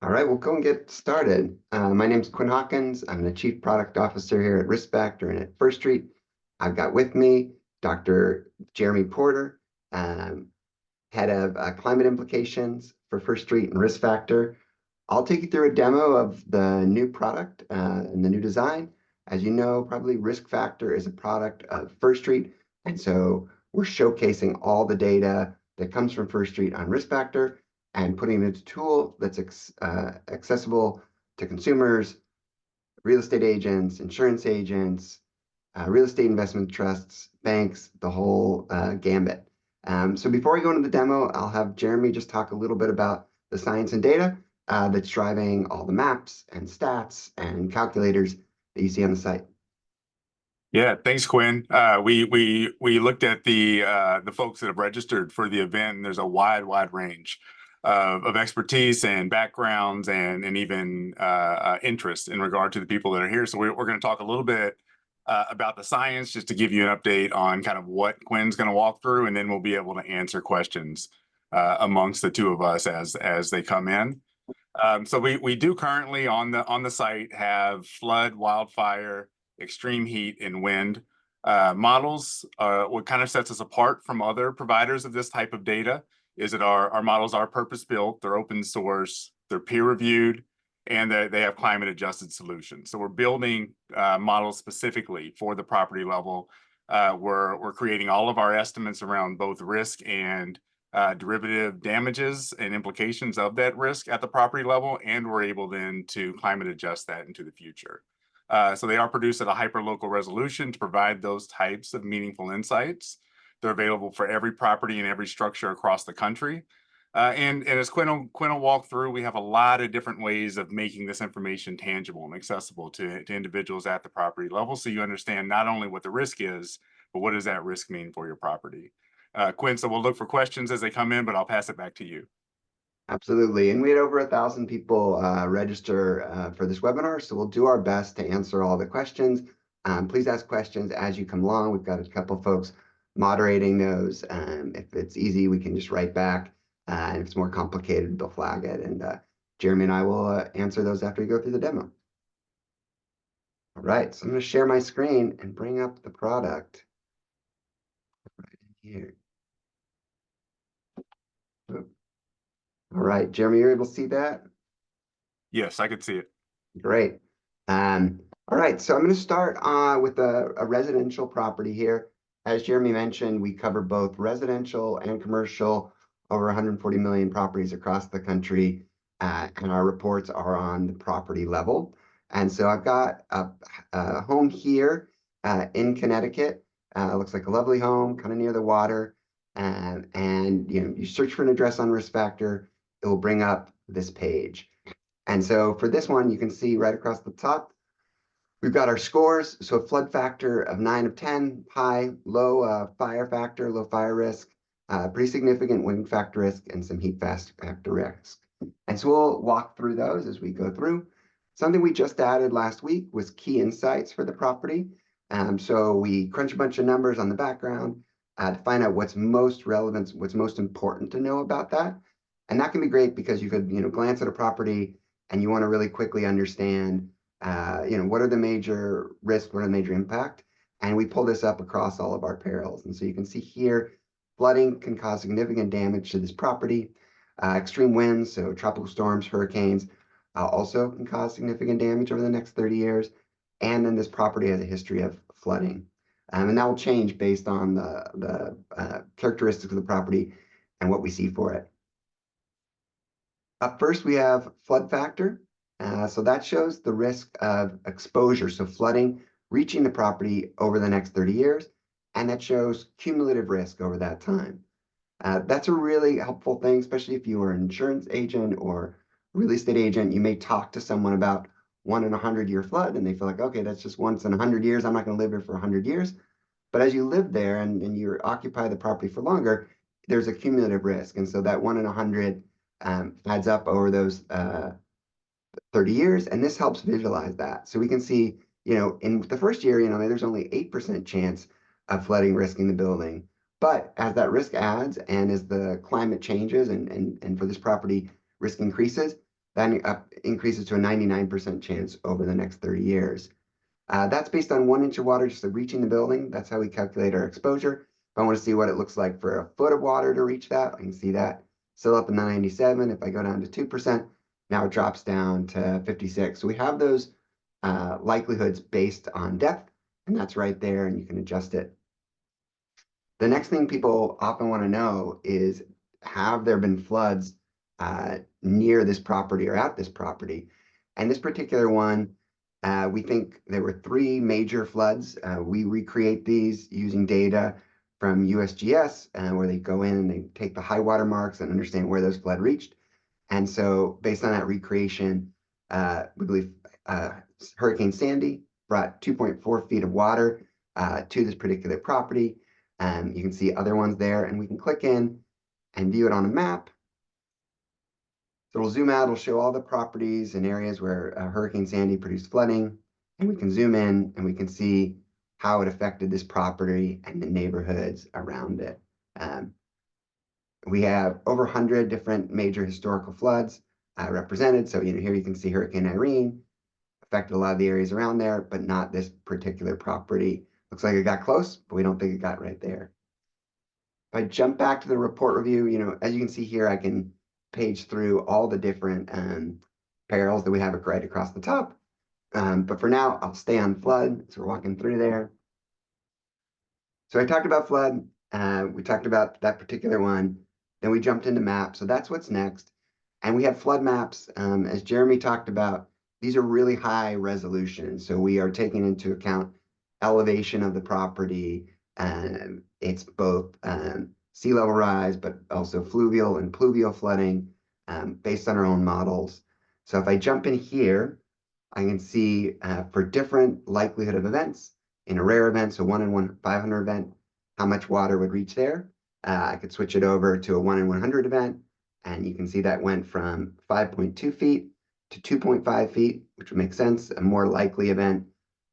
All right, we'll go and get started. My name is Quinn Hawkins. I'm the Chief Product Officer here at Risk Factor and at First Street. I've got with me Dr. Jeremy Porter, um, Head of Climate Implications for First Street and Risk Factor. I'll take you through a demo of the new product and the new design. As you know, probably Risk Factor is a product of First Street, and so we're showcasing all the data that comes from First Street on Risk Factor and putting it into a tool that's accessible to consumers, real estate agents, insurance agents, real estate investment trusts, banks, the whole gambit. So before we go into the demo, I'll have Jeremy just talk a little bit about the science and data that's driving all the maps and stats and calculators that you see on the site. Yeah, thanks, Quinn. We looked at the folks that have registered for the event, and there's a wide range of expertise and backgrounds and even interest in regard to the people that are here. So we're going to talk a little bit about the science, just to give you an update on kind of what Quinn's going to walk through, and then we'll be able to answer questions amongst the two of us as they come in. So we do currently on the site have flood, wildfire, extreme heat, and wind models. What kind of sets us apart from other providers of this type of data is that our models are purpose-built, they're open source, they're peer-reviewed, and they have climate-adjusted solutions. So we're building models specifically for the property level. We're creating all of our estimates around both risk and derivative damages and implications of that risk at the property level, and we're able then to climate adjust that into the future. So they are produced at a hyper-local resolution to provide those types of meaningful insights. They're available for every property and every structure across the country. And as Quinn will walk through, we have a lot of different ways of making this information tangible and accessible to individuals at the property level, so you understand not only what the risk is, but what does that risk mean for your property. Quinn, so we'll look for questions as they come in, but I'll pass it back to you. Absolutely. And we had over 1,000 people register for this webinar, so we'll do our best to answer all the questions. Please ask questions as you come along. We've got a couple folks moderating those. If it's easy, we can just write back. And if it's more complicated, they'll flag it. And Jeremy and I will answer those after we go through the demo. All right, so I'm going to share my screen and bring up the product right in here. All right, Jeremy, you're able to see that? Yes, I could see it. Great. All right, so I'm going to start with a residential property here. As Jeremy mentioned, we cover both residential and commercial, over 140 million properties across the country, and our reports are on the property level. And so I've got a home here in Connecticut. Looks like a lovely home, kind of near the water. And you search for an address on Risk Factor, it will bring up this page. And so for this one, you can see right across the top, we've got our scores. So a flood factor of 9 of 10, high, low fire factor, low fire risk, pretty significant wind factor risk, and some heat factor risk. And so we'll walk through those as we go through. Something we just added last week was key insights for the property. So we crunch a bunch of numbers on the background to find out what's most relevant, what's most important to know about that. And that can be great because you could glance at a property and you want to really quickly understand what are the major risks, what are the major impact, and we pull this up across all of our perils. And so you can see here, flooding can cause significant damage to this property. Extreme winds, so tropical storms, hurricanes, also can cause significant damage over the next 30 years. And then this property has a history of flooding. And that will change based on the characteristics of the property and what we see for it. Up first, we have flood factor. So that shows the risk of exposure, so flooding reaching the property over the next 30 years, and that shows cumulative risk over that time. That's a really helpful thing, especially if you are an insurance agent or real estate agent. You may talk to someone about 1 in 100-year flood, and they feel like, okay, that's just once in 100 years. I'm not going to live here for 100 years. But as you live there and you occupy the property for longer, there's a cumulative risk. And so that 1 in 100 adds up over those 30 years, and this helps visualize that. So we can see, in the first year, there's only 8% chance of flooding risking the building. But as that risk adds and as the climate changes and for this property risk increases, That increases to a 99% chance over the next 30 years. That's based on 1 inch of water just reaching the building. That's how we calculate our exposure. If I want to see what it looks like for a foot of water to reach that, I can see that still up in the 97. If I go down to 2%, now it drops down to 56. So we have those likelihoods based on depth, and that's right there, and you can adjust it. The next thing people often want to know is, have there been floods near this property or at this property? And this particular one, we think there were 3 major floods. We recreate these using data from USGS, where they go in and they take the high water marks and understand where those flood reached. And so based on that recreation, we believe Hurricane Sandy brought 2.4 feet of water to this particular property. You can see other ones there, and we can click in and view it on a map. So it'll zoom out, it'll show all the properties and areas where Hurricane Sandy produced flooding, and we can zoom in and we can see how it affected this property and the neighborhoods around it. We have over 100 different major historical floods represented. So here you can see Hurricane Irene affected a lot of the areas around there, but not this particular property. Looks like it got close, but we don't think it got right there. If I jump back to the report review, as you can see here, I can page through all the different perils that we have right across the top. But for now, I'll stay on flood. So we're walking through there. So I talked about flood. We talked about that particular one. Then we jumped into maps. So that's what's next. And we have flood maps. As Jeremy talked about, these are really high resolution. So we are taking into account elevation of the property. It's both sea level rise, but also fluvial and pluvial flooding based on our own models. So if I jump in here, I can see for different likelihood of events, in a rare event, so 1 in 500 event, how much water would reach there. I could switch it over to a 1 in 100 event, and you can see that went from 5.2 feet to 2.5 feet, which would make sense, a more likely event,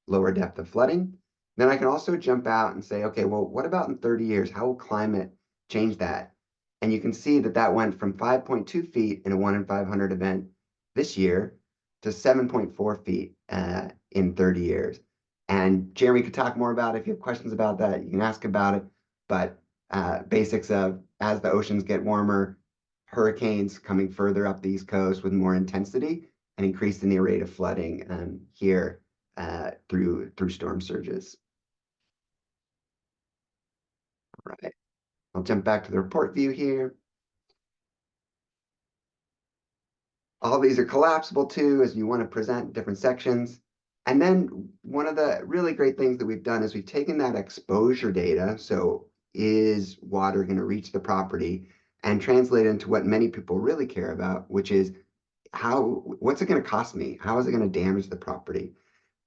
lower depth of flooding. Then I can also jump out and say, okay, well, what about in 30 years? How will climate change that? And you can see that that went from 5.2 feet in a 1 in 500 event this year to 7.4 feet in 30 years. And Jeremy could talk more about it. If you have questions about that, you can ask about it. But basics of, as the oceans get warmer, hurricanes coming further up the East Coast with more intensity and increasing the rate of flooding here through storm surges. All right, I'll jump back to the report view here. All these are collapsible too, as you want to present different sections. And then one of the really great things that we've done is we've taken that exposure data, so is water going to reach the property, and translate it into what many people really care about, which is what's it going to cost me? How is it going to damage the property?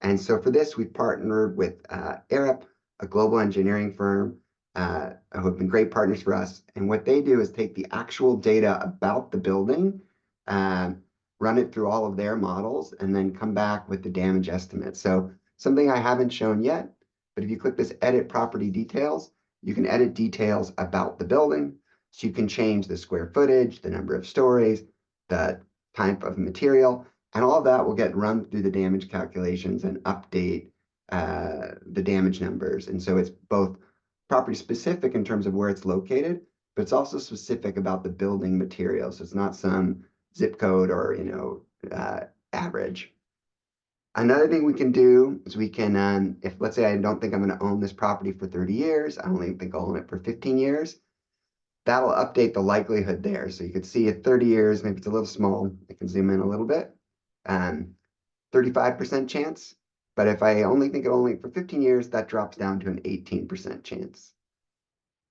And so for this, we've partnered with Arup, a global engineering firm, who have been great partners for us. And what they do is take the actual data about the building, run it through all of their models, and then come back with the damage estimate. So something I haven't shown yet, but if you click this edit property details, you can edit details about the building. So you can change the square footage, the number of stories, the type of material, and all of that will get run through the damage calculations and update the damage numbers. And so it's both property specific in terms of where it's located, but it's also specific about the building material. So it's not some zip code or average. Another thing we can do is we can, if let's say I don't think I'm going to own this property for 30 years, I only think I'll own it for 15 years, that'll update the likelihood there. So you could see at 30 years, maybe it's a little small. I can zoom in a little bit. 35% chance. But if I only think it'll only for 15 years, that drops down to an 18% chance.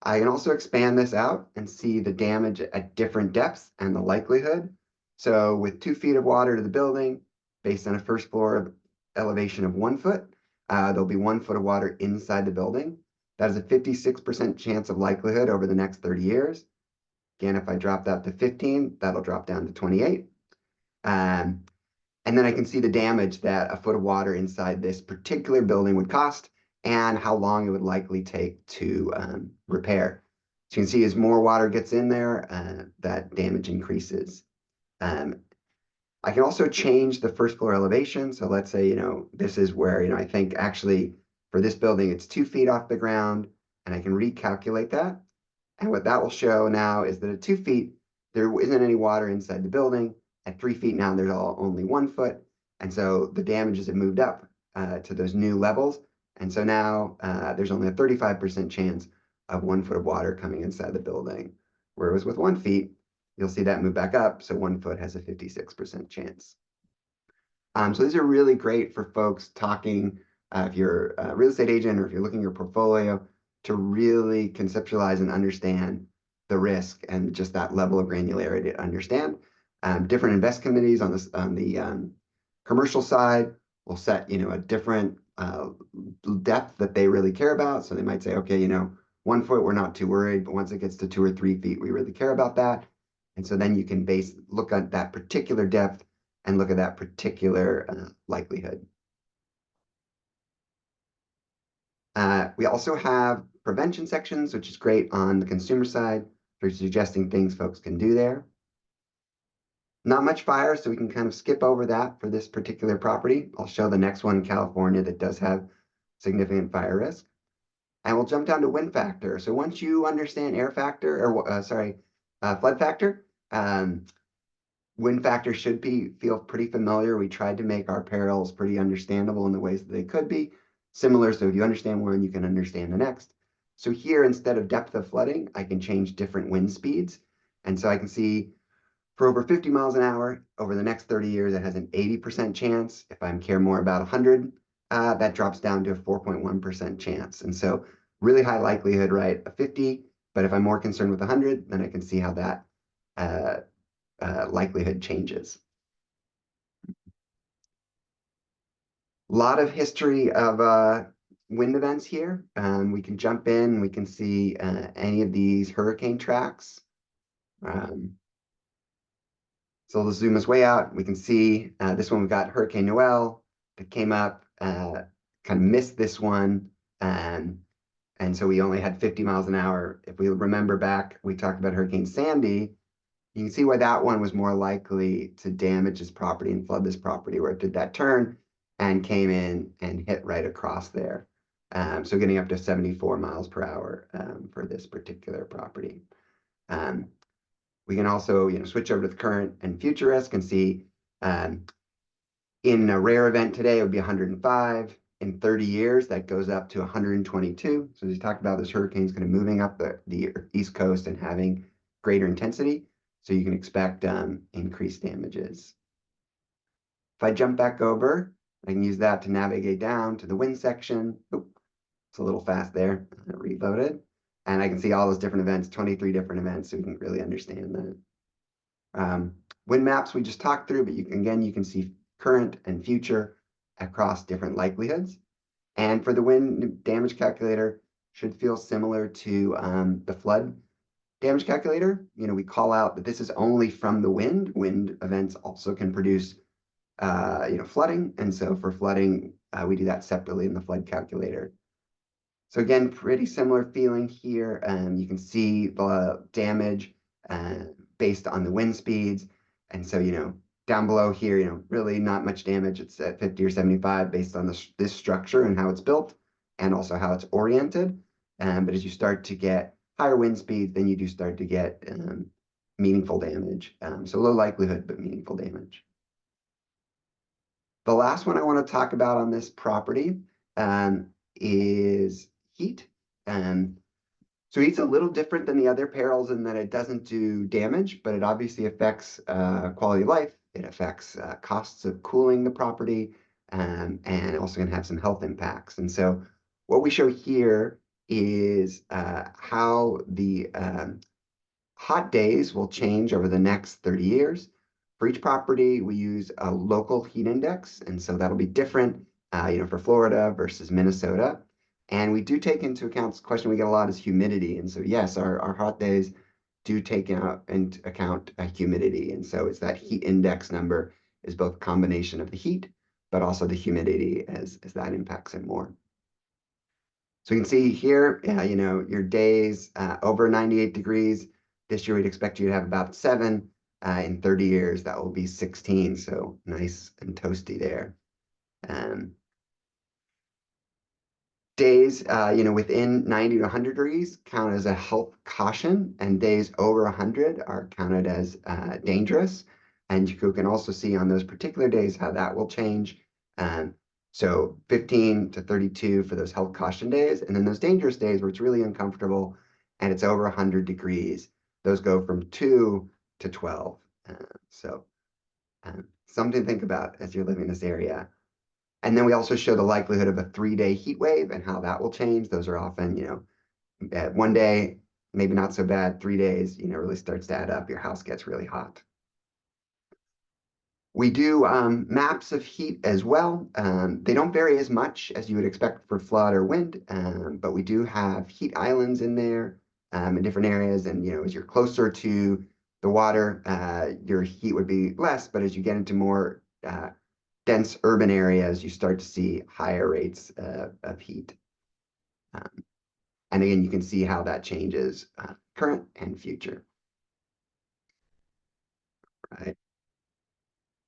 I can also expand this out and see the damage at different depths and the likelihood. So with 2 feet of water to the building, based on a first floor elevation of 1 foot, there'll be 1 foot of water inside the building. That is a 56% chance of likelihood over the next 30 years. Again, if I drop that to 15, that'll drop down to 28. And then I can see the damage that a foot of water inside this particular building would cost and how long it would likely take to repair. So you can see as more water gets in there, that damage increases. I can also change the first floor elevation. So let's say, this is where, I think actually for this building, it's 2 feet off the ground, and I can recalculate that. And what that will show now is that at 2 feet, there isn't any water inside the building. At 3 feet now, there's only 1 foot. And so the damages have moved up to those new levels. And so now there's only a 35% chance of 1 foot of water coming inside the building. Whereas with 1 feet, you'll see that move back up. So 1 foot has a 56% chance. So these are really great for folks talking, if you're a real estate agent or if you're looking at your portfolio, to really conceptualize and understand the risk and just that level of granularity to understand. Different invest committees on the commercial side will set, a different depth that they really care about. So they might say, okay, 1 foot, we're not too worried, but once it gets to 2 or 3 feet, we really care about that. And so then you can look at that particular depth and look at that particular likelihood. We also have prevention sections, which is great on the consumer side for suggesting things folks can do there. Not much fire, so we can kind of skip over that for this particular property. I'll show the next one in California that does have significant fire risk. And we'll jump down to wind factor. So once you understand air factor, or flood factor, wind factor should feel pretty familiar. We tried to make our perils pretty understandable in the ways that they could be similar. So if you understand one, you can understand the next. So here, instead of depth of flooding, I can change different wind speeds. And so I can see for over 50 miles an hour over the next 30 years, it has an 80% chance. If I care more about 100, that drops down to a 4.1% chance. And so really high likelihood, right? A 50, but if I'm more concerned with 100, then I can see how that likelihood changes. A lot of history of wind events here. We can jump in, we can see any of these hurricane tracks. So let's zoom us way out. We can see this one, we've got Hurricane Noel that came up, kind of missed this one. And so we only had 50 miles an hour. If we remember back, we talked about Hurricane Sandy. You can see why that one was more likely to damage this property and flood this property, where it did that turn and came in and hit right across there. So getting up to 74 miles per hour for this particular property. We can also, switch over to the current and future risk and see in a rare event today, it would be 105. In 30 years, that goes up to 122. So as we talked about, this hurricane is kind of moving up the East Coast and having greater intensity. So you can expect increased damages. If I jump back over, I can use that to navigate down to the wind section. Oop, it's a little fast there. Reloaded. And I can see all those different events, 23 different events, so we can really understand that. Wind maps we just talked through, but you can see current and future across different likelihoods. And for the wind damage calculator, should feel similar to the flood damage calculator. We call out that this is only from the wind. Wind events also can produce, flooding. And so for flooding, we do that separately in the flood calculator. So again, pretty similar feeling here. You can see the damage based on the wind speeds. And so, down below here, really not much damage. It's at 50 or 75 based on this structure and how it's built and also how it's oriented. But as you start to get higher wind speeds, then you do start to get meaningful damage. So low likelihood, but meaningful damage. The last one I want to talk about on this property is heat. So heat's a little different than the other perils in that it doesn't do damage, but it obviously affects quality of life. It affects costs of cooling the property, and also can have some health impacts. And so what we show here is how the hot days will change over the next 30 years. For each property, we use a local heat index, and so that'll be different, for Florida versus Minnesota. And we do take into account, the question we get a lot is humidity. And so yes, our hot days do take into account humidity. And so it's that heat index number is both a combination of the heat, but also the humidity as that impacts it more. So you can see here, your days over 98 degrees. This year we'd expect you to have about 7. In 30 years, that will be 16. So nice and toasty there. Days, within 90 to 100 degrees count as a health caution, and days over 100 are counted as dangerous. And you can also see on those particular days how that will change. So 15 to 32 for those health caution days, and then those dangerous days where it's really uncomfortable and it's over 100 degrees, those go from 2 to 12. So something to think about as you're living in this area. And then we also show the likelihood of a 3-day heat wave and how that will change. Those are often, one day, maybe not so bad, 3 days, really starts to add up. Your house gets really hot. We do maps of heat as well. They don't vary as much as you would expect for flood or wind, but we do have heat islands in there in different areas. And, as you're closer to the water, your heat would be less. But as you get into more dense urban areas, you start to see higher rates of heat. And again, you can see how that changes current and future. Right.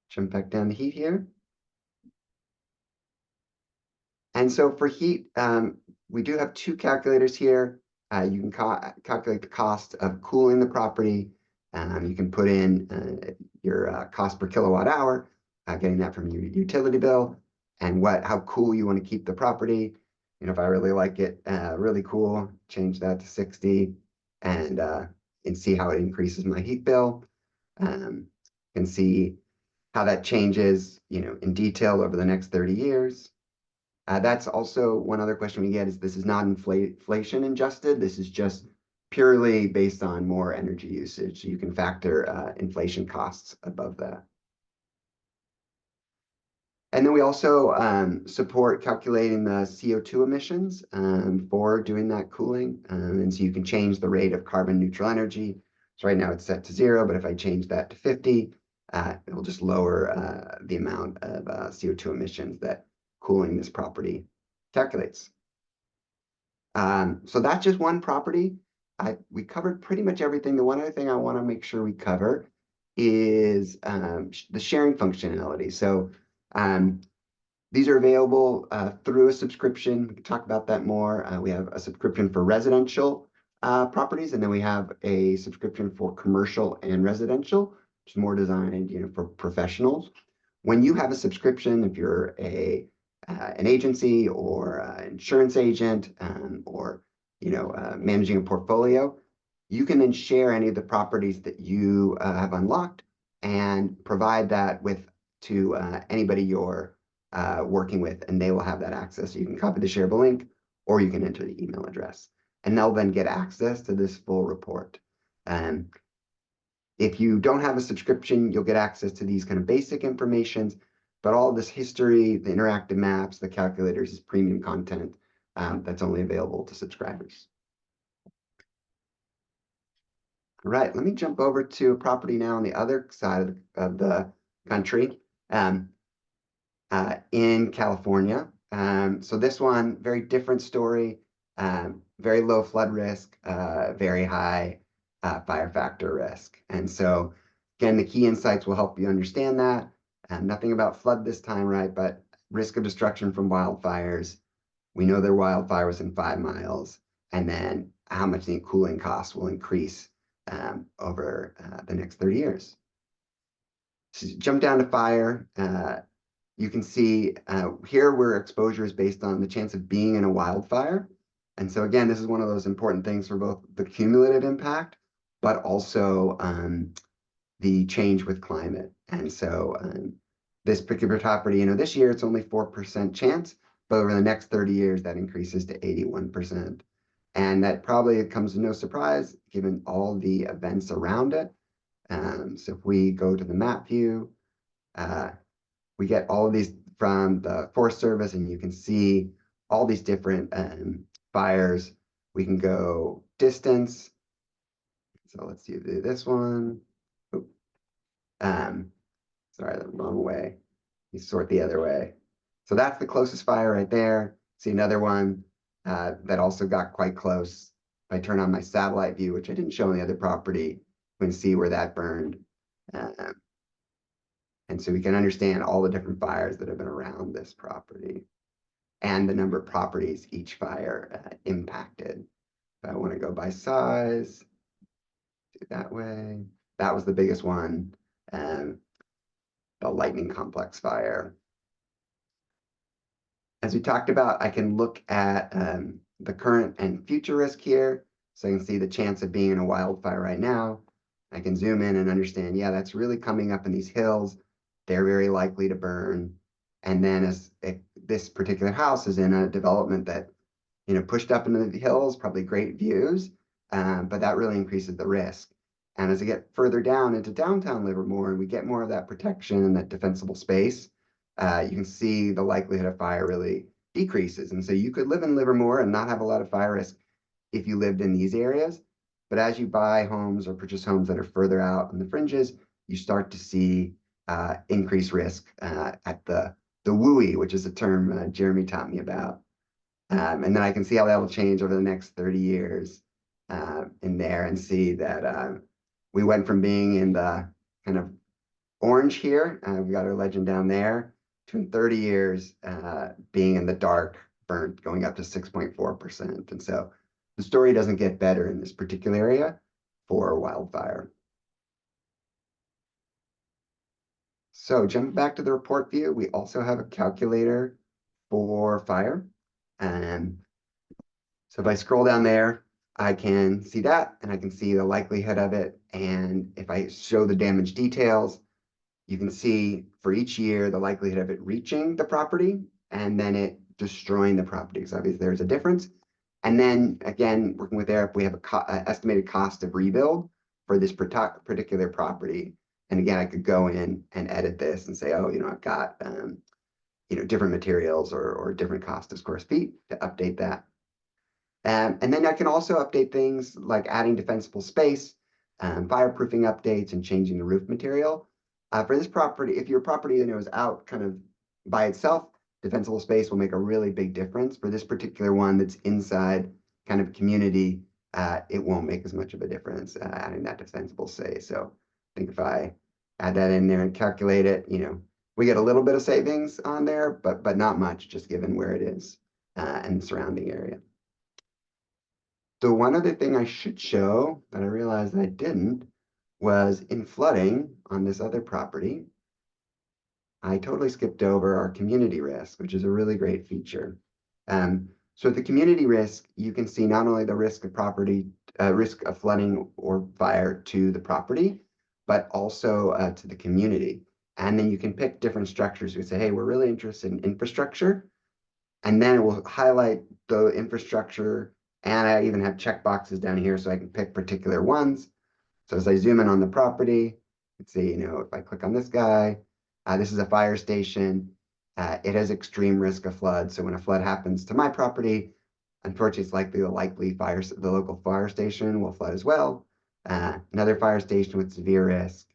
Jump back down to heat here. And so for heat, we do have two calculators here. You can calculate the cost of cooling the property. You can put in your cost per kilowatt hour, getting that from your utility bill, and how cool you want to keep the property. If I really like it really cool, change that to 60 and see how it increases my heat bill. And see how that changes, in detail over the next 30 years. That's also one other question we get is this is not inflation adjusted. This is just purely based on more energy usage. So you can factor inflation costs above that. And then we also support calculating the CO2 emissions for doing that cooling. And so you can change the rate of carbon neutral energy. So right now it's set to 0, but if I change that to 50, it will just lower the amount of CO2 emissions that cooling this property calculates. So that's just one property. We covered pretty much everything. The one other thing I want to make sure we cover is the sharing functionality. So these are available through a subscription. We can talk about that more. We have a subscription for residential properties, and then we have a subscription for commercial and residential, which is more designed, for professionals. When you have a subscription, if you're an agency or an insurance agent, or managing a portfolio, you can then share any of the properties that you have unlocked and provide that to anybody you're working with, and they will have that access. So you can copy the shareable link, or you can enter the email address, and they'll then get access to this full report. If you don't have a subscription, you'll get access to these kind of basic informations, but all this history, the interactive maps, the calculators is premium content that's only available to subscribers. All right, let me jump over to a property now on the other side of the country in California. So this one, very different story, very low flood risk, very high fire factor risk. And so again, the key insights will help you understand that. Nothing about flood this time, right? But risk of destruction from wildfires. We know there are wildfires in 5 miles, and then how much the cooling costs will increase over the next 30 years. So jump down to fire. You can see here where exposure is based on the chance of being in a wildfire. And so again, this is one of those important things for both the cumulative impact, but also the change with climate. And so this particular property, this year it's only 4% chance, but over the next 30 years, that increases to 81%. And that probably comes to no surprise, given all the events around it. So if we go to the map view, we get all of these from the Forest Service, and you can see all these different fires. We can go distance. So let's do this one. Sorry, the wrong way. You sort the other way. So that's the closest fire right there. See another one that also got quite close. If I turn on my satellite view, which I didn't show on the other property, we can see where that burned. And so we can understand all the different fires that have been around this property and the number of properties each fire impacted. If I want to go by size, do it that way. That was the biggest one, the lightning complex fire. As we talked about, I can look at the current and future risk here. So I can see the chance of being in a wildfire right now. I can zoom in and understand, yeah, that's really coming up in these hills. They're very likely to burn. And then as this particular house is in a development that, pushed up into the hills, probably great views, but that really increases the risk. And as I get further down into downtown Livermore and we get more of that protection and that defensible space, you can see the likelihood of fire really decreases. And so you could live in Livermore and not have a lot of fire risk if you lived in these areas. But as you buy homes or purchase homes that are further out in the fringes, you start to see increased risk at the WUI, which is a term Jeremy taught me about. And then I can see how that will change over the next 30 years in there and see that we went from being in the kind of orange here, we got our legend down there, to in 30 years being in the dark, burnt, going up to 6.4%. And so the story doesn't get better in this particular area for wildfire. So jumping back to the report view, we also have a calculator for fire. And so if I scroll down there, I can see that and I can see the likelihood of it. And if I show the damage details, you can see for each year the likelihood of it reaching the property and then it destroying the property. So obviously there's a difference. And then again, working with Eric, we have an estimated cost of rebuild for this particular property. And again, I could go in and edit this and say, oh, I've got different materials or different cost of square feet to update that. And then I can also update things like adding defensible space, fireproofing updates, and changing the roof material. For this property, if your property is out kind of by itself, defensible space will make a really big difference. For this particular one that's inside kind of community, it won't make as much of a difference adding that defensible space. So I think if I add that in there and calculate it, we get a little bit of savings on there, but not much, just given where it is and the surrounding area. So one other thing I should show that I realized I didn't was in flooding on this other property, I totally skipped over our community risk, which is a really great feature. So at the community risk, you can see not only the risk of risk of flooding or fire to the property, but also to the community. And then you can pick different structures. You can say, hey, we're really interested in infrastructure. And then it will highlight the infrastructure. And I even have checkboxes down here so I can pick particular ones. So as I zoom in on the property, let's see, if I click on this guy, this is a fire station. It has extreme risk of flood. So when a flood happens to my property, unfortunately, it's likely the local fire station will flood as well. Another fire station with severe risk.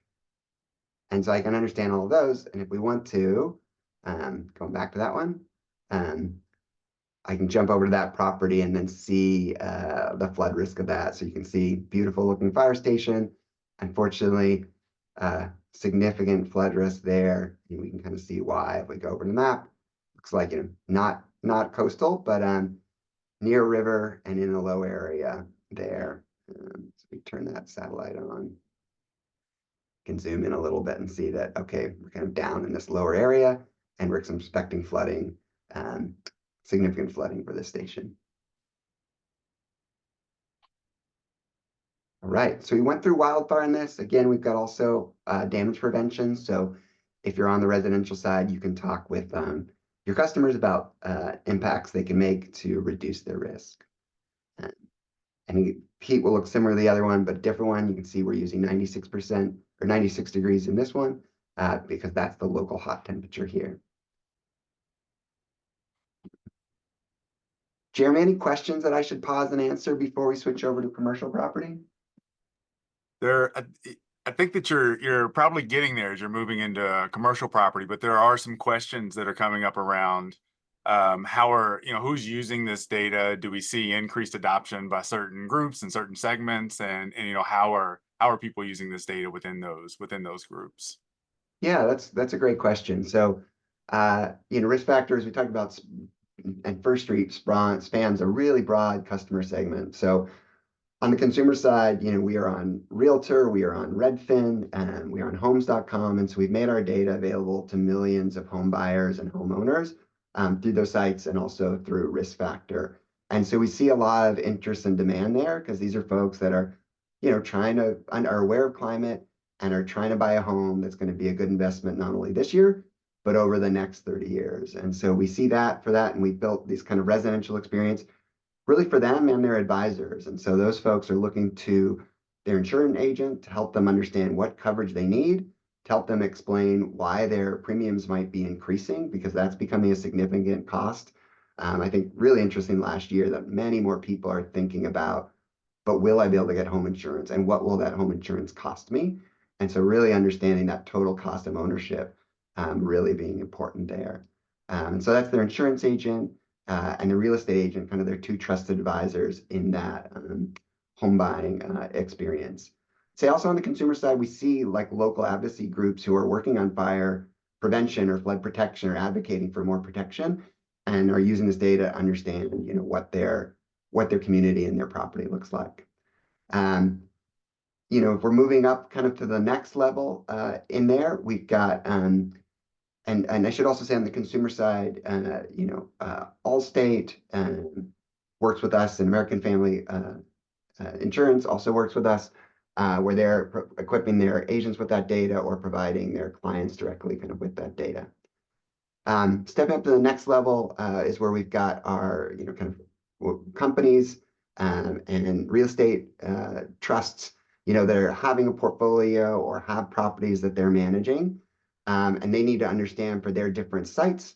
And so I can understand all of those. And if we want to, going back to that one, I can jump over to that property and then see the flood risk of that. So you can see beautiful looking fire station. Unfortunately, significant flood risk there. And we can kind of see why if we go over the map. Looks like not coastal, but near a river and in a low area there. So we turn that satellite on. Can zoom in a little bit and see that, okay, we're kind of down in this lower area and we're expecting flooding, significant flooding for this station. All right, so we went through wildfire in this. Again, we've got also damage prevention. So if you're on the residential side, you can talk with your customers about impacts they can make to reduce their risk. And heat will look similar to the other one, but a different one. You can see we're using 96% or 96 degrees in this one because that's the local hot temperature here. Jeremy, any questions that I should pause and answer before we switch over to commercial property? I think that you're probably getting there as you're moving into commercial property, but there are some questions that are coming up around who's using this data? Do we see increased adoption by certain groups and certain segments? And how are how are people using this data within those groups? Yeah, that's a great question. So, risk factors we talked about, and First Street spans a really broad customer segment. So, on the consumer side, we are on Realtor, we are on Redfin, and we are on Homes.com, and so we've made our data available to millions of home buyers and homeowners through those sites and also through Risk Factor. And so we see a lot of interest and demand there because these are folks that are, are aware of climate and are trying to buy a home that's going to be a good investment not only this year, but over the next 30 years. And so we see that for that, and we built these kind of residential experience really for them and their advisors. And so those folks are looking to their insurance agent to help them understand what coverage they need, to help them explain why their premiums might be increasing, because that's becoming a significant cost. I think really interesting last year that many more people are thinking about, but will I be able to get home insurance, and what will that home insurance cost me? And so really understanding that total cost of ownership really being important there. And so that's their insurance agent and the real estate agent, kind of their two trusted advisors in that home buying experience. Say also on the consumer side, we see like local advocacy groups who are working on fire prevention or flood protection or advocating for more protection and are using this data to understand, what their community and their property looks like. If we're moving up kind of to the next level in there, we've got and I should also say on the consumer side, Allstate works with us, and American Family Insurance also works with us, where they're equipping their agents with that data or providing their clients directly kind of with that data. Stepping up to the next level is where we've got our, kind of companies and real estate trusts, that are having a portfolio or have properties that they're managing. And they need to understand for their different sites,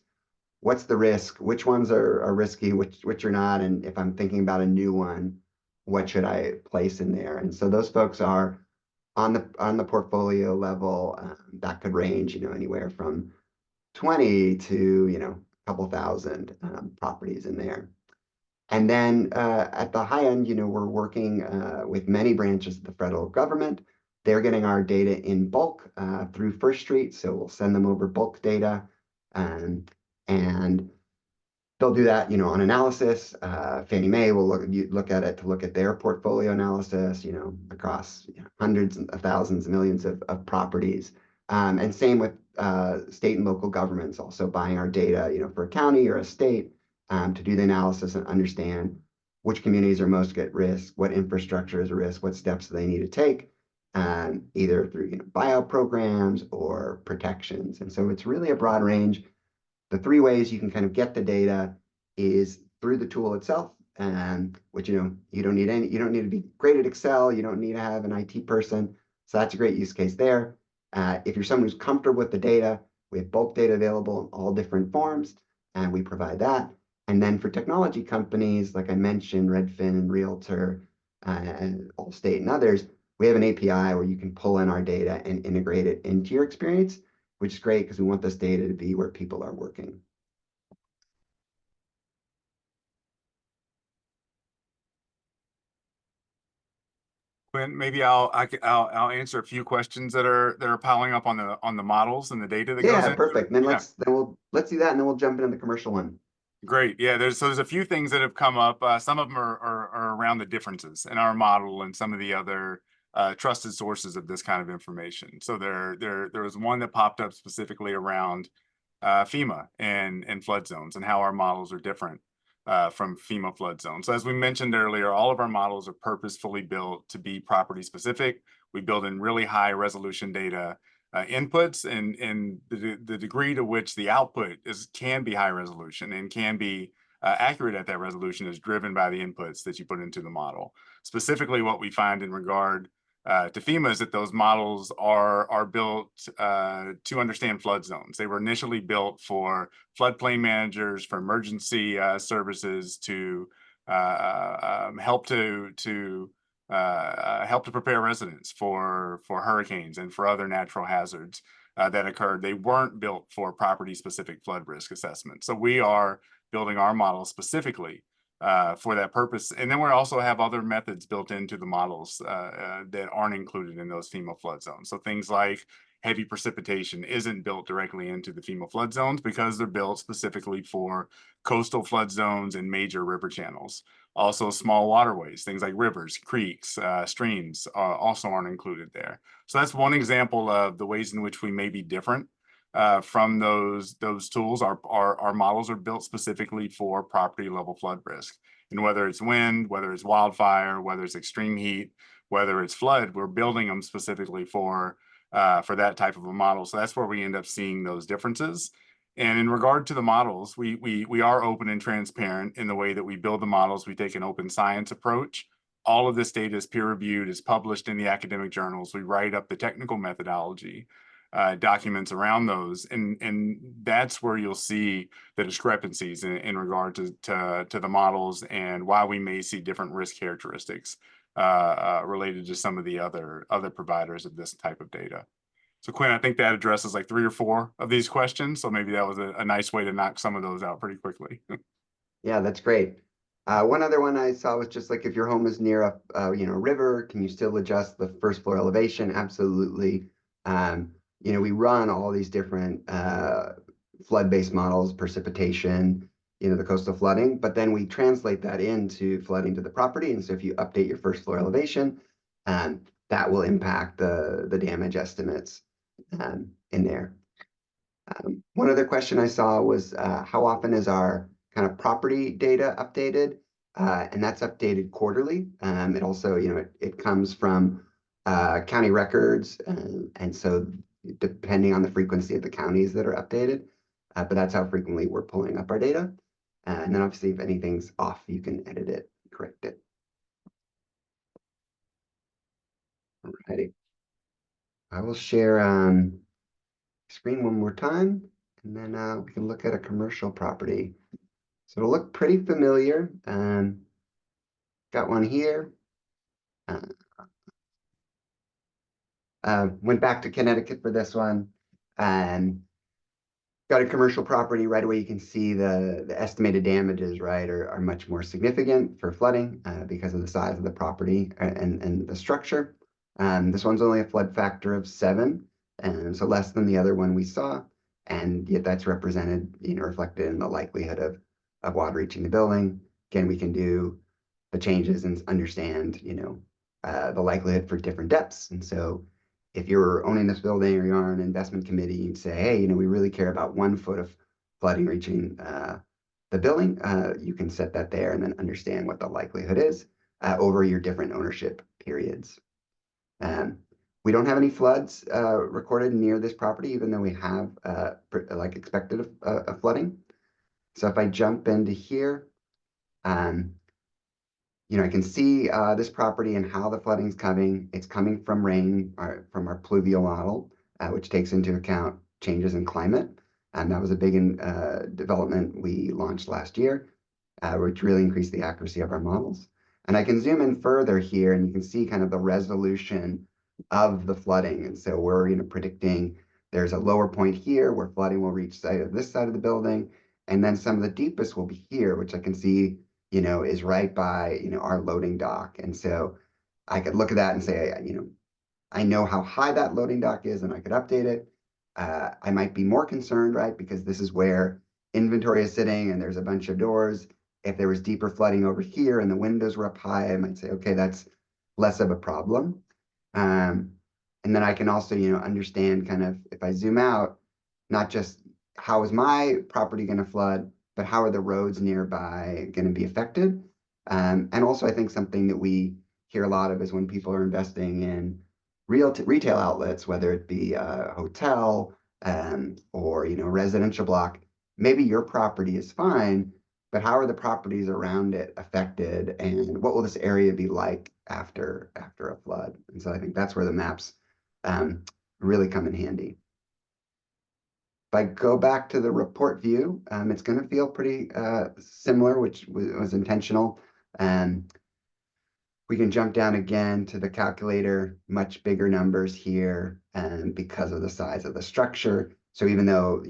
what's the risk, which ones are risky, which are not, and if I'm thinking about a new one, what should I place in there? And so those folks are on the portfolio level. That could range, anywhere from 20 to a couple thousand properties in there. And then at the high end, we're working with many branches of the federal government. They're getting our data in bulk through First Street, so we'll send them over bulk data, and they'll do that, on analysis. Fannie Mae will look at it to look at their portfolio analysis, across hundreds of thousands, millions of properties, and same with state and local governments also buying our data, for a county or a state to do the analysis and understand which communities are most at risk, what infrastructure is at risk, what steps do they need to take. Either through buyout programs or protections. And so it's really a broad range. The three ways you can kind of get the data is through the tool itself, which you don't need to be great at Excel, you don't need to have an IT person. So that's a great use case there. If you're someone who's comfortable with the data, we have bulk data available in all different forms, and we provide that. And then for technology companies, like I mentioned, Redfin, Realtor, and Allstate and others, we have an API where you can pull in our data and integrate it into your experience, which is great because we want this data to be where people are working. Quinn, maybe I'll answer a few questions that are piling up on the models and the data that goes Yeah, into perfect. it. Then Yeah. let's do that, and then we'll jump into the commercial one. Great. Yeah, there's a few things that have come up. Some of them are around the differences in our model and some of the other trusted sources of this kind of information. So there was one that popped up specifically around FEMA and flood zones and how our models are different from FEMA flood zones. So as we mentioned earlier, all of our models are purposefully built to be property specific. We build in really high resolution data inputs, and the degree to which the output can be high resolution and can be accurate at that resolution is driven by the inputs that you put into the model. Specifically, what we find in regard to FEMA is that those models are built to understand flood zones. They were initially built for floodplain managers, for emergency services, to help to prepare residents for hurricanes and for other natural hazards that occurred. They weren't built for property-specific flood risk assessment. So we are building our model specifically for that purpose. And then we also have other methods built into the models that aren't included in those FEMA flood zones. So things like heavy precipitation isn't built directly into the FEMA flood zones because they're built specifically for coastal flood zones and major river channels. Also, small waterways, things like rivers, creeks, streams, also aren't included there. So that's one example of the ways in which we may be different from those tools. Our models are built specifically for property level flood risk, and whether it's wind, whether it's wildfire, whether it's extreme heat, whether it's flood, we're building them specifically for that type of a model. So that's where we end up seeing those differences. And in regard to the models, we are open and transparent in the way that we build the models. We take an open science approach. All of this data is peer reviewed, is published in the academic journals. We write up the technical methodology documents around those, and that's where you'll see the discrepancies in regard to the models and why we may see different risk characteristics related to some of the other providers of this type of data. So Quinn, I think that addresses like 3 or 4 of these questions. So maybe that was a nice way to knock some of those out pretty quickly. Yeah, that's great. One other one I saw was just like if your home is near a river, can you still adjust the first floor elevation? Absolutely. We run all these different flood-based models, precipitation, the coastal flooding, but then we translate that into flooding to the property. And so if you update your first floor elevation, that will impact the damage estimates in there. One other question I saw was how often is our kind of property data updated? And that's updated quarterly. It also, it comes from county records. And so depending on the frequency of the counties that are updated, but that's how frequently we're pulling up our data. And then obviously if anything's off, you can edit it, correct it. Alrighty. I will share screen one more time, and then we can look at a commercial property. So it'll look pretty familiar. Got one here. Went back to Connecticut for this one, and got a commercial property. Right away you can see the estimated damages, right, are much more significant for flooding because of the size of the property and the structure. This one's only a flood factor of 7, and so less than the other one we saw, and yet that's represented, reflected in the likelihood of water reaching the building. Again, we can do the changes and understand, the likelihood for different depths. And so if you're owning this building or you're on an investment committee, you'd say, hey, we really care about 1 foot of flooding reaching the building. You can set that there and then understand what the likelihood is over your different ownership periods. We don't have any floods recorded near this property, even though we have expected a flooding. So if I jump into here, I can see this property and how the flooding is coming. It's coming from rain, from our pluvial model, which takes into account changes in climate. And that was a big development we launched last year, which really increased the accuracy of our models. And I can zoom in further here, and you can see kind of the resolution of the flooding. And so we're predicting there's a lower point here where flooding will reach this side of the building. And then some of the deepest will be here, which I can see is right by, our loading dock. And so I could look at that and say, I know how high that loading dock is and I could update it. I might be more concerned, right? Because this is where inventory is sitting and there's a bunch of doors. If there was deeper flooding over here and the windows were up high, I might say, okay, that's less of a problem. And then I can also, understand kind of, if I zoom out, not just how is my property going to flood, but how are the roads nearby going to be affected? And also I think something that we hear a lot of is when people are investing in retail outlets, whether it be a hotel or residential block, maybe your property is fine, but how are the properties around it affected, and what will this area be like after a flood? And so I think that's where the maps really come in handy. If I go back to the report view, it's going to feel pretty similar, which was intentional. We can jump down again to the calculator, much bigger numbers here, because of the size of the structure. So even though,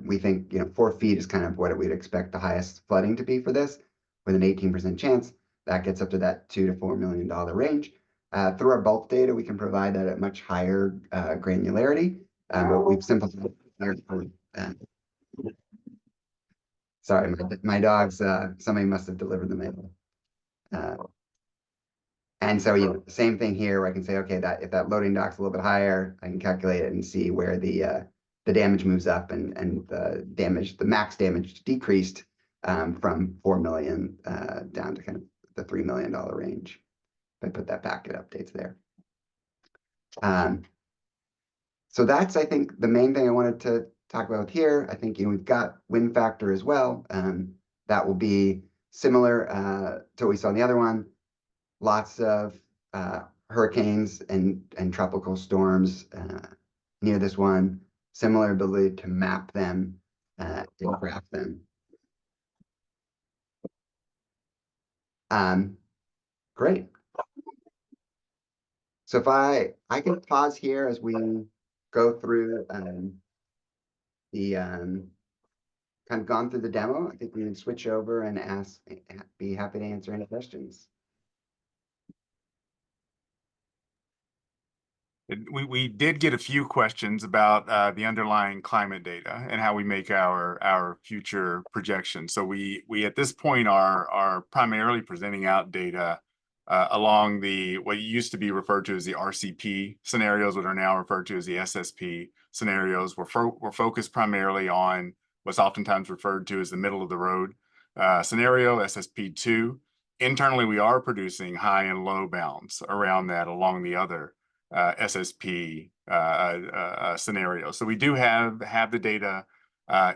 we think, 4 feet is kind of what we'd expect the highest flooding to be for this, with an 18% chance, that gets up to that $2 to $4 million range. Through our bulk data, we can provide that at much higher granularity, but we've simplified it for, sorry, my dogs, somebody must have delivered the mail. And so, same thing here, where I can say, okay, that if that loading dock's a little bit higher, I can calculate it and see where the damage moves up, and the max damage decreased from 4 million down to kind of the $3 million range. If I put that back, it updates there. So that's, I think, the main thing I wanted to talk about here. I think, we've got wind factor as well. That will be similar to what we saw in the other one. Lots of hurricanes and tropical storms near this one. Similar ability to map them and graph them. Great. So if I can pause here as we go through the kind of gone through the demo. I think we can switch over and be happy to answer any questions. We did get a few questions about the underlying climate data and how we make our future projections. So we at this point are primarily presenting out data along what used to be referred to as the RCP scenarios, what are now referred to as the SSP scenarios. We're focused primarily on what's oftentimes referred to as the middle of the road scenario, SSP2. Internally, we are producing high and low bounds around that along the other SSP scenario. So we do have the data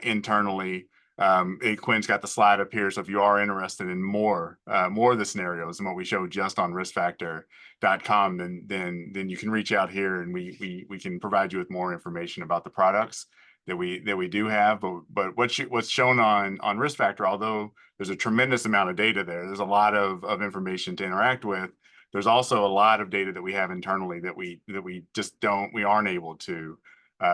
internally. Quinn's got the slide up here. So if you are interested in more of the scenarios and what we show just on riskfactor.com, then you can reach out here and we can provide you with more information about the products that we do have. But what's shown on Risk Factor, although there's a tremendous amount of data there's a lot of information to interact with. There's also a lot of data that we have internally that we aren't able to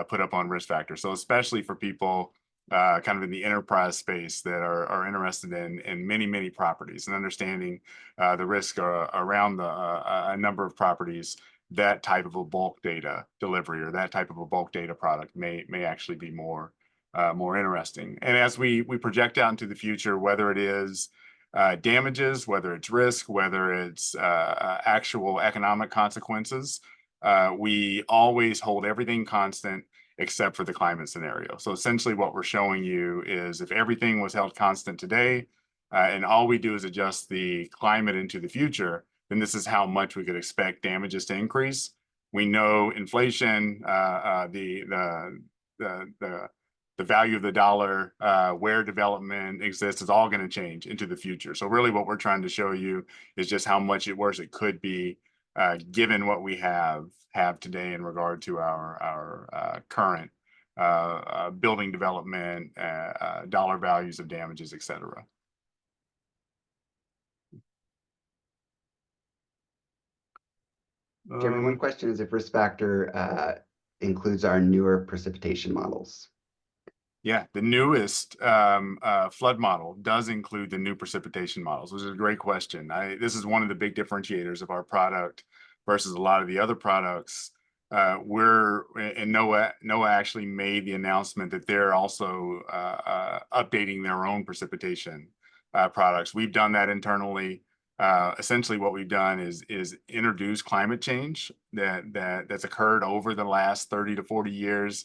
put up on Risk Factor. So especially for people kind of in the enterprise space that are interested in many properties and understanding the risk around a number of properties, that type of a bulk data delivery or that type of a bulk data product may actually be more interesting. And as we project out into the future, whether it is damages, whether it's risk, whether it's actual economic consequences, we always hold everything constant except for the climate scenario. So essentially what we're showing you is if everything was held constant today and all we do is adjust the climate into the future, then this is how much we could expect damages to increase. We know inflation, the value of the dollar, where development exists is all going to change into the future. So really what we're trying to show you is just how much worse it could be given what we have today in regard to our current building development, dollar values of damages, et cetera. Jeremy, one question is if Risk Factor includes our newer precipitation models. Yeah, the newest flood model does include the new precipitation models, which is a great question. This is one of the big differentiators of our product versus a lot of the other products. NOAA actually made the announcement that they're also updating their own precipitation products. We've done that internally. Essentially what we've done is introduce climate change that's occurred over the last 30 to 40 years.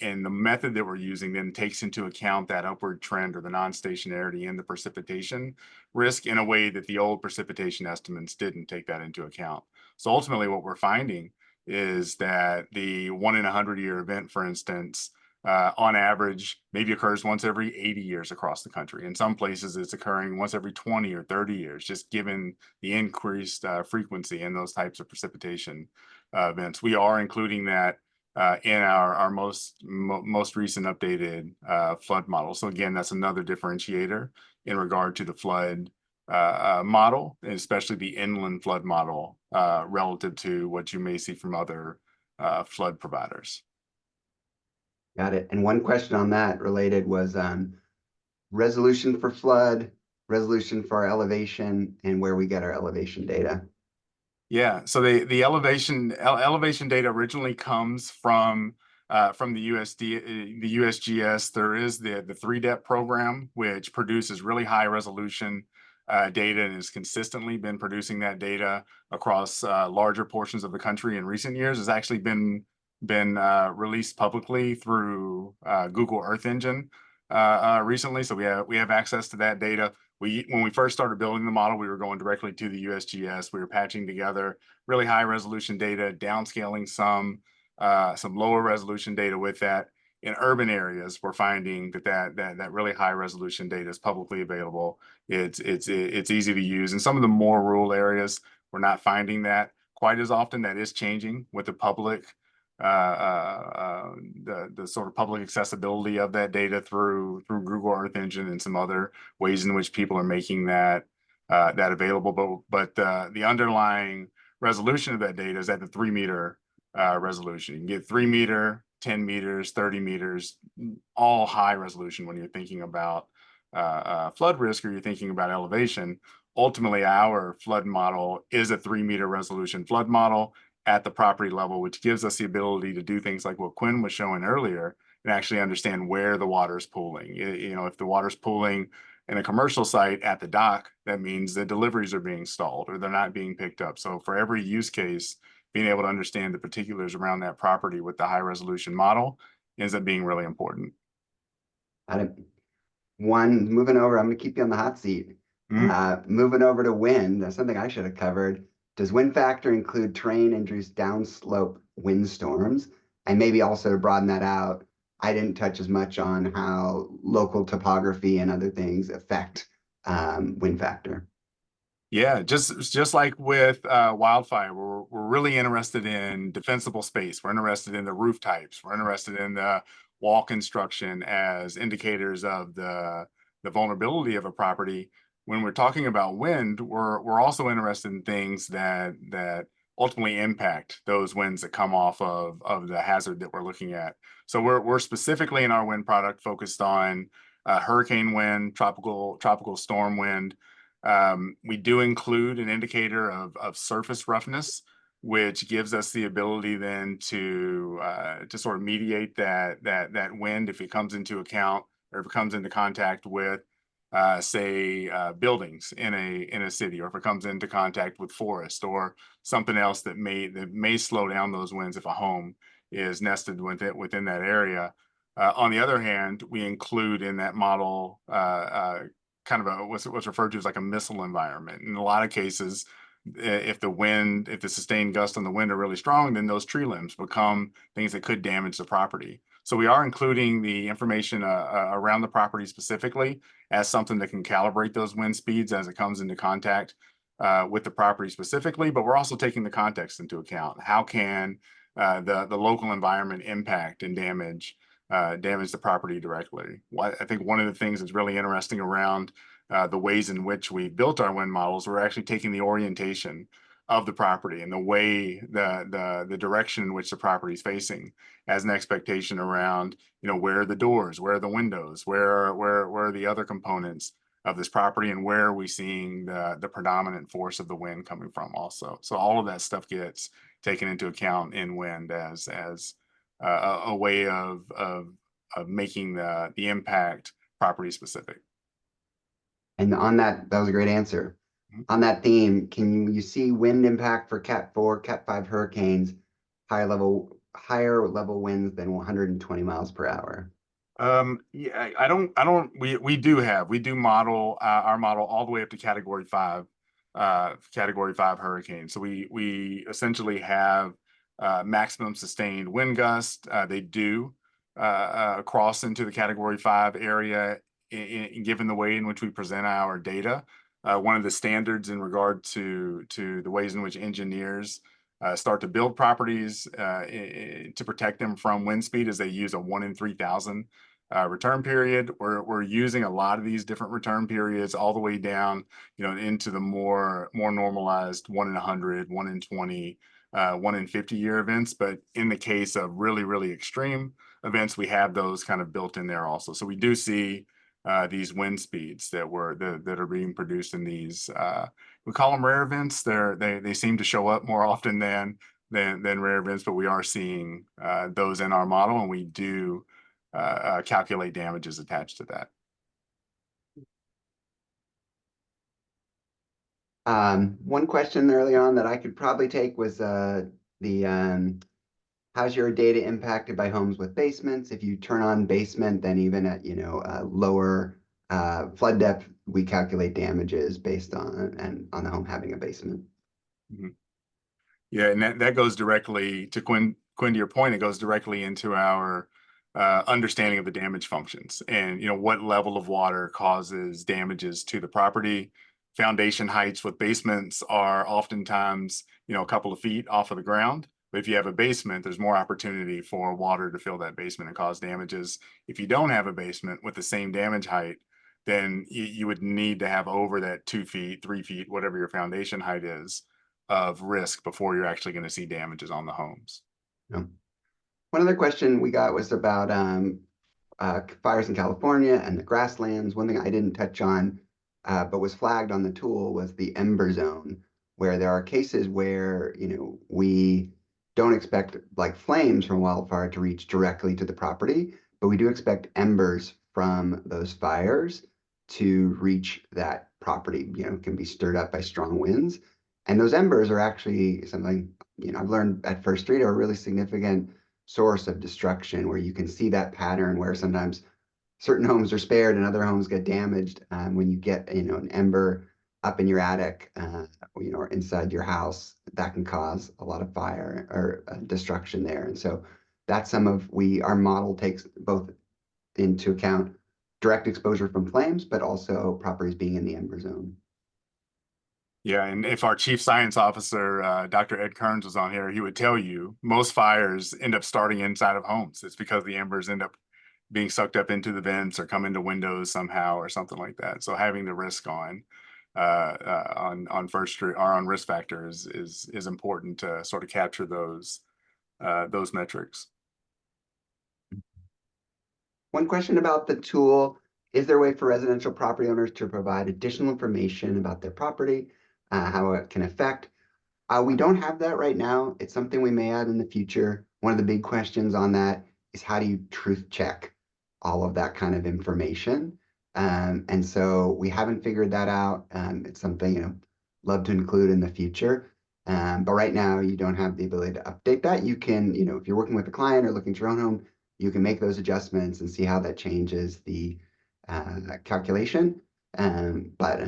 And the method that we're using then takes into account that upward trend or the non-stationarity in the precipitation risk in a way that the old precipitation estimates didn't take that into account. So ultimately what we're finding is that the 1 in 100 year event, for instance, on average, maybe occurs once every 80 years across the country. In some places, it's occurring once every 20 or 30 years, just given the increased frequency in those types of precipitation events. We are including that in our most recent updated flood model. So again, that's another differentiator in regard to the flood model, especially the inland flood model relative to what you may see from other flood providers. Got it. And one question on that related was resolution for flood, resolution for our elevation and where we get our elevation data. Yeah, so the elevation data originally comes from the the USGS. There is the 3-depth program, which produces really high resolution data and has consistently been producing that data across larger portions of the country in recent years. Has actually been released publicly through Google Earth Engine recently, so we have access to that data. When we first started building the model, we were going directly to the USGS. We were patching together really high resolution data, downscaling some lower resolution data with that. In urban areas, we're finding that really high resolution data is publicly available. It's easy to use. In some of the more rural areas, we're not finding that quite as often. That is changing with the public the sort of public accessibility of that data through Google Earth Engine and some other ways in which people are making that available. But the underlying resolution of that data is at the 3-meter resolution. You can get 3-meter, 10 meters, 30 meters, all high resolution when you're thinking about flood risk or you're thinking about elevation. Ultimately, our flood model is a 3-meter resolution flood model at the property level, which gives us the ability to do things like what Quinn was showing earlier and actually understand where the water is pooling. You know, if the water's pooling in a commercial site at the dock, that means the deliveries are being stalled or they're not being picked up. So for every use case, being able to understand the particulars around that property with the high resolution model ends up being really important. Moving over, I'm going to keep you on the hot seat. Moving over to wind, that's something I should have covered. Does wind factor include terrain-induced downslope windstorms? And maybe also to broaden that out, I didn't touch as much on how local topography and other things affect wind factor. Yeah, just like with wildfire, we're really interested in defensible space. We're interested in the roof types. We're interested in the wall construction as indicators of the vulnerability of a property. When we're talking about wind, we're also interested in things that ultimately impact those winds that come off of the hazard that we're looking at. So we're specifically in our wind product focused on hurricane wind, tropical storm wind. We do include an indicator of surface roughness, which gives us the ability then to sort of mediate that wind if it comes into account or if it comes into contact with say buildings in a city, or if it comes into contact with forest or something else that may slow down those winds if a home is nested within that area. On the other hand, we include in that model kind of what's referred to as like a missile environment. In a lot of cases, if the sustained gusts on the wind are really strong, then those tree limbs become things that could damage the property. So we are including the information around the property specifically as something that can calibrate those wind speeds as it comes into contact with the property specifically, but we're also taking the context into account. How can the local environment impact and damage the property directly? I think one of the things that's really interesting around the ways in which we built our wind models, we're actually taking the orientation of the property and the way the direction in which the property is facing as an expectation around, you know, where are the doors, where are the windows, where are the other components of this property, and where are we seeing the predominant force of the wind coming from also. So all of that stuff gets taken into account in wind as a way of making the impact property specific. And on that was a great answer. On that theme, can you see wind impact for Cat 4, Cat 5 hurricanes, higher level winds than 120 miles per hour? Yeah, we do model our model all the way up to category 5 hurricane. So we essentially have maximum sustained wind gust. They do cross into the category 5 area given the way in which we present our data. One of the standards in regard to the ways in which engineers start to build properties to protect them from wind speed is they use a 1 in 3,000 return period. We're using a lot of these different return periods all the way down, you know, into the more normalized 1 in 100, 1 in 20, 1 in 50 year events. But in the case of really extreme events, we have those kind of built in there also. So we do see these wind speeds that that are being produced in these. We call them rare events. They seem to show up more often than rare events, but we are seeing those in our model, and we do calculate damages attached to that. One question early on that I could probably take was how's your data impacted by homes with basements? If you turn on basement, then even at lower flood depth, we calculate damages based on the home having a basement. Mhm. Yeah, and that goes directly to Quinn. Quinn, to your point, it goes directly into our understanding of the damage functions, and what level of water causes damages to the property. Foundation heights with basements are oftentimes a couple of feet off of the ground. But if you have a basement, there's more opportunity for water to fill that basement and cause damages. If you don't have a basement with the same damage height, then you would need to have over that 2 feet, 3 feet, whatever your foundation height is, of risk before you're actually going to see damages on the homes. Yeah. One other question we got was about fires in California and the grasslands. One thing I didn't touch on, but was flagged on the tool was the ember zone, where there are cases where, we don't expect like flames from wildfire to reach directly to the property, but we do expect embers from those fires to reach that property, can be stirred up by strong winds. And those embers are actually something, I've learned at First Street are a really significant source of destruction, where you can see that pattern where sometimes certain homes are spared and other homes get damaged. When you get an ember up in your attic, or inside your house, that can cause a lot of fire or destruction there. And so that's our model takes both into account direct exposure from flames, but also properties being in the ember zone. Yeah, and if our chief science officer, Dr. Ed Kearns, was on here, he would tell you most fires end up starting inside of homes. It's because the embers end up being sucked up into the vents or come into windows somehow or something like that. So having the risk on First Street or on risk factors is important to sort of capture those metrics. One question about the tool: is there a way for residential property owners to provide additional information about their property, how it can affect? We don't have that right now. It's something we may add in the future. One of the big questions on that is, how do you truth check all of that kind of information? And so we haven't figured that out. It's something, love to include in the future. But right now you don't have the ability to update that. You can, if you're working with a client or looking at your own home, you can make those adjustments and see how that changes the calculation. But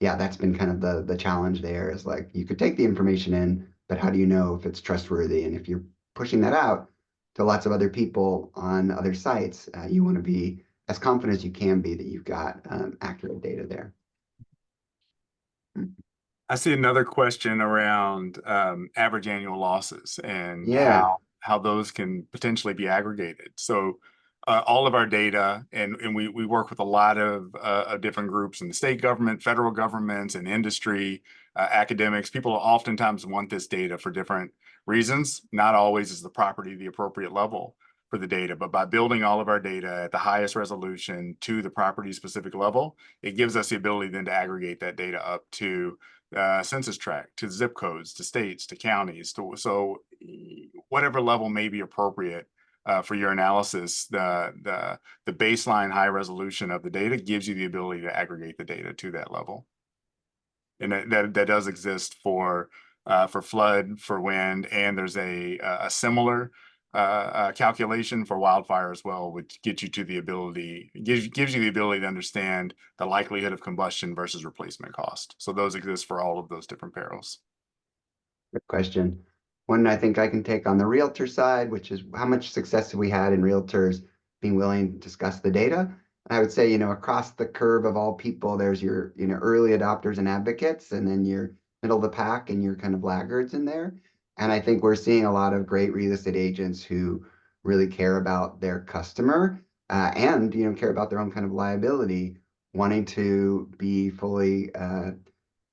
yeah, that's been kind of the challenge there, is like, you could take the information in, but how do you know if it's trustworthy? And if you're pushing that out to lots of other people on other sites, you want to be as confident as you can be that you've got accurate data there. I see another question around average annual losses and Yeah, how those can potentially be aggregated. So all of our data, and we work with a lot of different groups in the state government, federal governments, and industry, academics. People oftentimes want this data for different reasons. Not always is the property the appropriate level for the data, but by building all of our data at the highest resolution to the property specific level, it gives us the ability then to aggregate that data up to census tract, to zip codes, to states, to counties. So whatever level may be appropriate for your analysis, the baseline high resolution of the data gives you the ability to aggregate the data to that level. And that does exist for flood, for wind, and there's a similar calculation for wildfire as well, which gets you to the ability, gives you the ability to understand the likelihood of combustion versus replacement cost. So those exist for all of those different perils. good question. One I think I can take on the realtor side, which is, how much success have we had in realtors being willing to discuss the data? And I would say, across the curve of all people, there's your, early adopters and advocates, and then your middle of the pack and your kind of laggards in there. And I think we're seeing a lot of great real estate agents who really care about their customer, and, care about their own kind of liability, wanting to be fully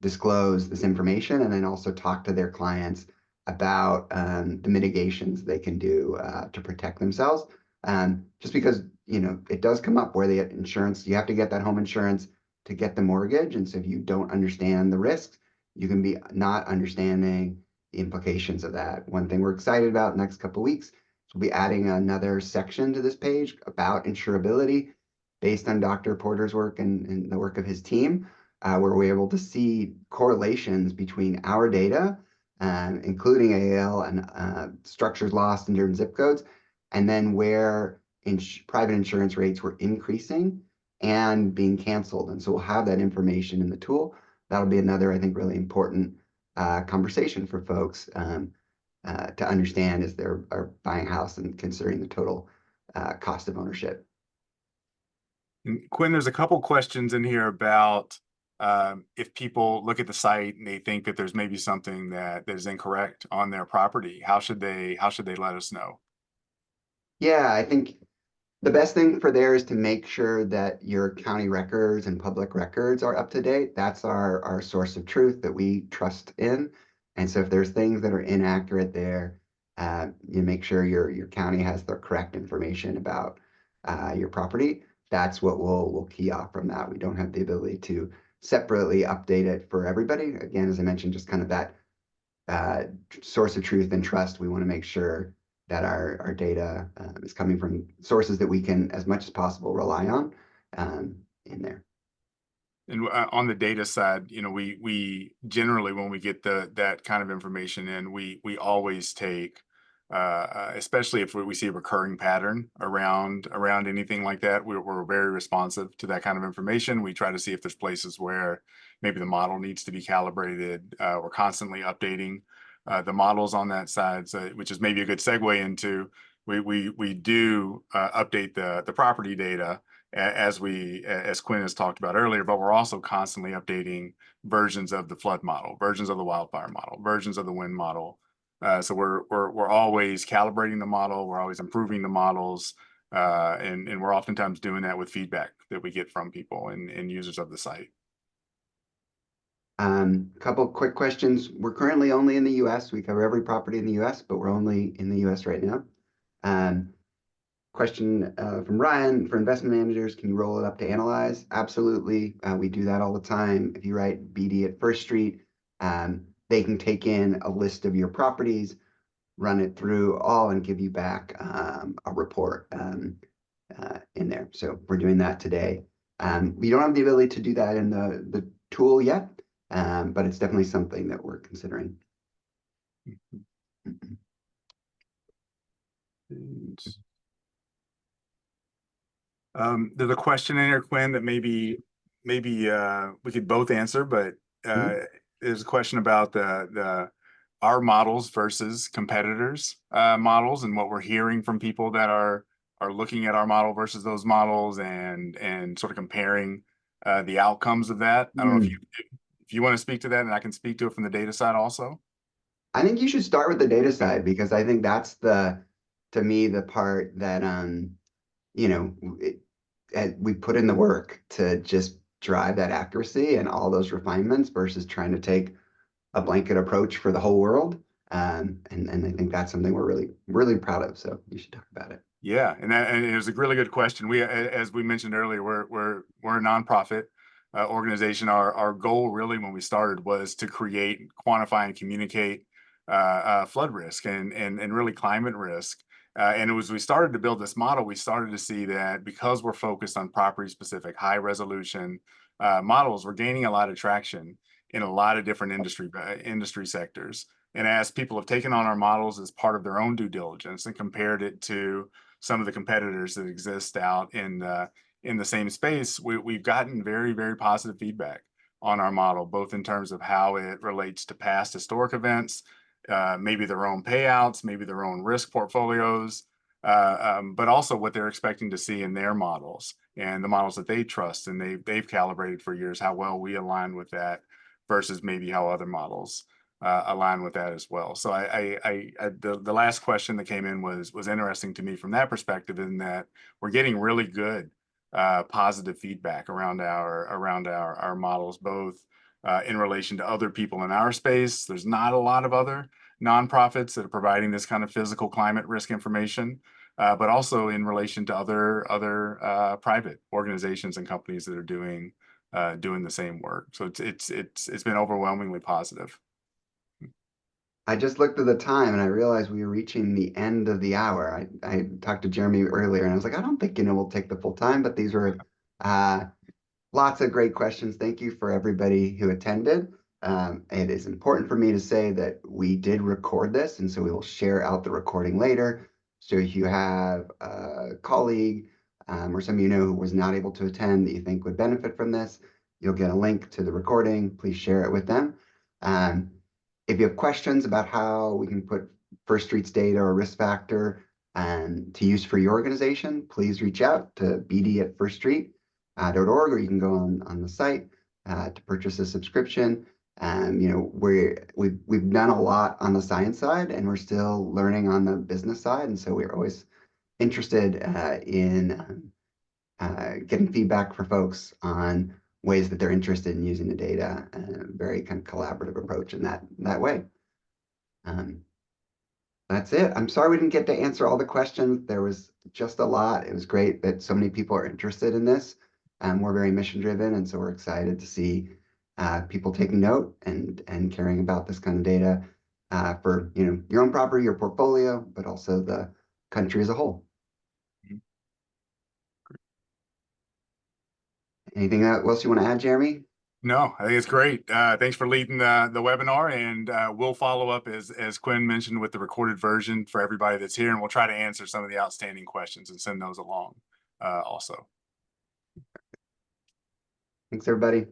disclose this information, and then also talk to their clients about the mitigations they can do to protect themselves. Just because, it does come up where they get insurance, you have to get that home insurance to get the mortgage. And so if you don't understand the risks, you can be not understanding the implications of that. One thing we're excited about next couple of weeks is we'll be adding another section to this page about insurability based on Dr. Porter's work and the work of his team, where we're able to see correlations between our data, including AAL and structures lost in different zip codes, and then where private insurance rates were increasing and being canceled. And so we'll have that information in the tool. That'll be another, I think, really important conversation for folks to understand as they're buying a house and considering the total cost of ownership. And Quinn, there's a couple questions in here about if people look at the site and they think that there's maybe something that is incorrect on their property, how should they let us know? Yeah, I think the best thing for there is to make sure that your county records and public records are up to date. That's our source of truth that we trust in. And so if there's things that are inaccurate there, you make sure your county has the correct information about your property. That's what we'll key off from that. We don't have the ability to separately update it for everybody. Again, as I mentioned, just kind of that source of truth and trust. We want to make sure that our data is coming from sources that we can, as much as possible, rely on in there. And on the data side, we generally, when we get that kind of information in, we always take, especially if we see a recurring pattern around anything like that, we're very responsive to that kind of information. We try to see if there's places where maybe the model needs to be calibrated. We're constantly updating the models on that side, so, which is maybe a good segue into we do update the property data as Quinn has talked about earlier, but we're also constantly updating versions of the flood model, versions of the wildfire model, versions of the wind model. So we're always calibrating the model, we're always improving the models, and we're oftentimes doing that with feedback that we get from people and users of the site. Couple quick questions. We're currently only in the US. We cover every property in the US, but we're only in the US right now. Question from Ryan: for investment managers, can you roll it up to analyze? Absolutely. We do that all the time. If you write BD at First Street, they can take in a list of your properties, run it through all, and give you back a report in there. So we're doing that today. We don't have the ability to do that in the tool yet, but it's definitely something that we're considering. There's a question in here, Quinn, that maybe we could both answer, but there's a question about our models versus competitors' models, and what we're hearing from people that are looking at our model versus those models, and sort of comparing the outcomes of that. I don't know if you want to speak to that, and I can speak to it from the data side also. I think you should start with the data side, because I think that's to me, the part that we put in the work to just drive that accuracy and all those refinements versus trying to take a blanket approach for the whole world. And I think that's something we're really, really proud of. So you should talk about it. Yeah, and it was a really good question. We, as we mentioned earlier, we're a nonprofit organization. Our goal really when we started was to create, quantify, and communicate flood risk and really climate risk. And as we started to build this model, we started to see that because we're focused on property specific, high resolution models, we're gaining a lot of traction in a lot of different industry sectors. And as people have taken on our models as part of their own due diligence and compared it to some of the competitors that exist out in the same space, we've gotten very, very positive feedback on our model, both in terms of how it relates to past historic events, maybe their own payouts, maybe their own risk portfolios, but also what they're expecting to see in their models and the models that they trust and they've calibrated for years, how well we align with that versus maybe how other models align with that as well. So the last question that came in was interesting to me from that perspective, in that we're getting really good positive feedback around our models, both in relation to other people in our space. There's not a lot of other nonprofits that are providing this kind of physical climate risk information, but also in relation to other private organizations and companies that are doing the same work. So it's been overwhelmingly positive. I just looked at the time and I realized we were reaching the end of the hour. I talked to Jeremy earlier and I was like, I don't think, we'll take the full time, but these were lots of great questions. Thank you for everybody who attended. It is important for me to say that we did record this, and so we will share out the recording later. So if you have a colleague or some who was not able to attend that you think would benefit from this, you'll get a link to the recording. Please share it with them. If you have questions about how we can put First Street's data or risk factor to use for your organization, please reach out to bd@firststreet.org, or you can go on the site to purchase a subscription. We've done a lot on the science side, and we're still learning on the business side, and so we're always interested in getting feedback for folks on ways that they're interested in using the data. Very kind of collaborative approach in that way. That's it. I'm sorry we didn't get to answer all the questions. There was just a lot. It was great that so many people are interested in this. We're very mission driven, and so we're excited to see people taking note and caring about this kind of data for your own property, your portfolio, but also the country as a whole. Anything else you want to add, Jeremy? No, I think it's great. Thanks for leading the webinar, and we'll follow up as Quinn mentioned with the recorded version for everybody that's here, and we'll try to answer some of the outstanding questions and send those along also. Thanks, everybody.